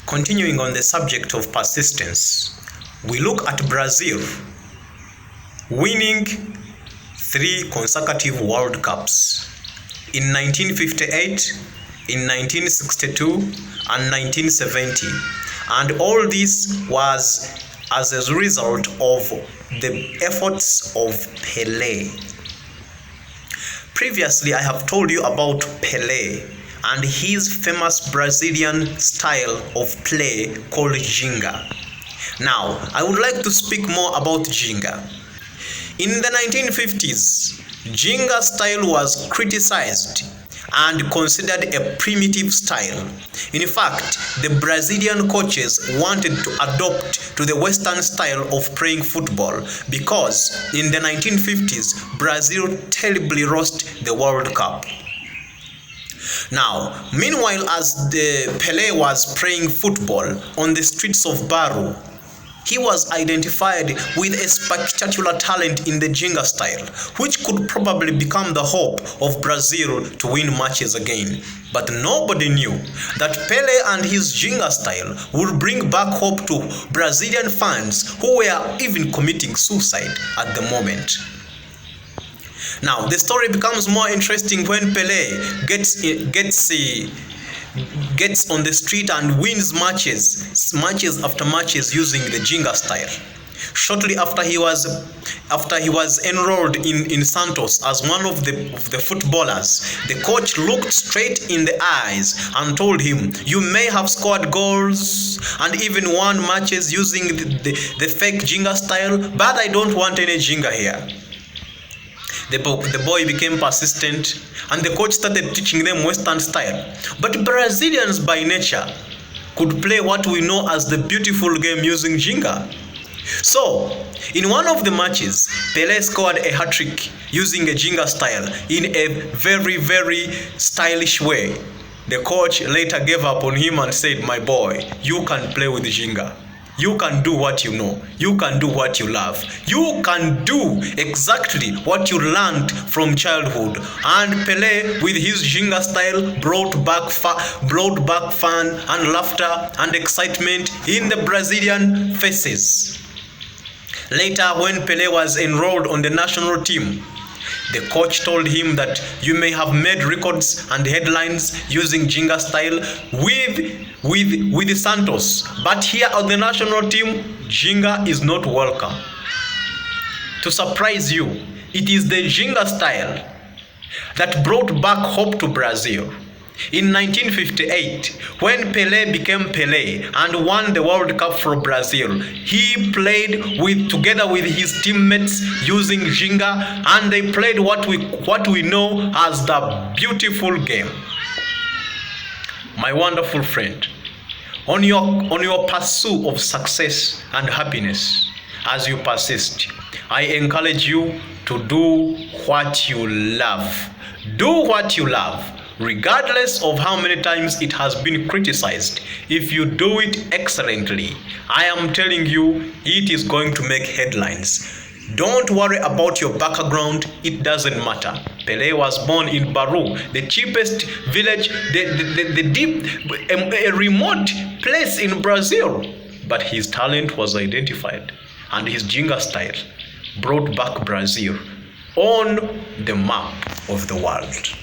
Continuing on the subject of persistence, we look at Brazil winning 3 consecutive World Cups in 1958, in 1962, and 1970. And all this was as a result of the efforts of Pelé. Previously, I have told you about Pelé and his famous Brazilian style of play called Ginga. Now, I would like to speak more about Ginga. In the 1950s, Ginga style was criticized and considered a primitive style. In fact, the Brazilian coaches wanted to adopt to the Western style of playing football because in the 1950s, Brazil terribly lost the World Cup. Now, meanwhile, as the Pelé was playing football on the streets of Baru, he was identified with a spectacular talent in the Ginga style, which could probably become the hope of Brazil to win matches again. But nobody knew that Pelé and his Ginga style would bring back hope to Brazilian fans who were even committing suicide at the moment. Now, the story becomes more interesting when Pelé gets on the street and wins matches after matches using the Ginga style. Shortly after he was enrolled in Santos as one of the footballers, the coach looked straight in the eyes and told him, "You may have scored goals and even won matches using the fake Ginga style, but I don't want any Ginga here." The boy became persistent and the coach started teaching them Western style. But Brazilians by nature could play what we know as the beautiful game using Ginga. So, in one of the matches, Pelé scored a hat-trick using a Ginga style in a very, very stylish way. The coach later gave up on him and said, "My boy, you can play with Ginga. You can do what you know. You can do what you love. You can do exactly what you learned from childhood." And Pelé, with his Ginga style, brought back fun and laughter and excitement in the Brazilian faces. Later, when Pelé was enrolled on the national team, the coach told him that you may have made records and headlines using Ginga style with Santos, but here on the national team, Ginga is not welcome. To surprise you, it is the Ginga style that brought back hope to Brazil. In 1958, when Pelé became Pelé and won the World Cup for Brazil, he played together with his teammates using Ginga, and they played what we know as the beautiful game. My wonderful friend, on your pursuit of success and happiness, as you persist, I encourage you to do what you love. Do what you love, regardless of how many times it has been criticized. If you do it excellently, I am telling you, it is going to make headlines. Don't worry about your background, it doesn't matter. Pelé was born in Baru, the cheapest village, a remote place in Brazil. But his talent was identified, and his Ginga style brought back Brazil on the map of the world.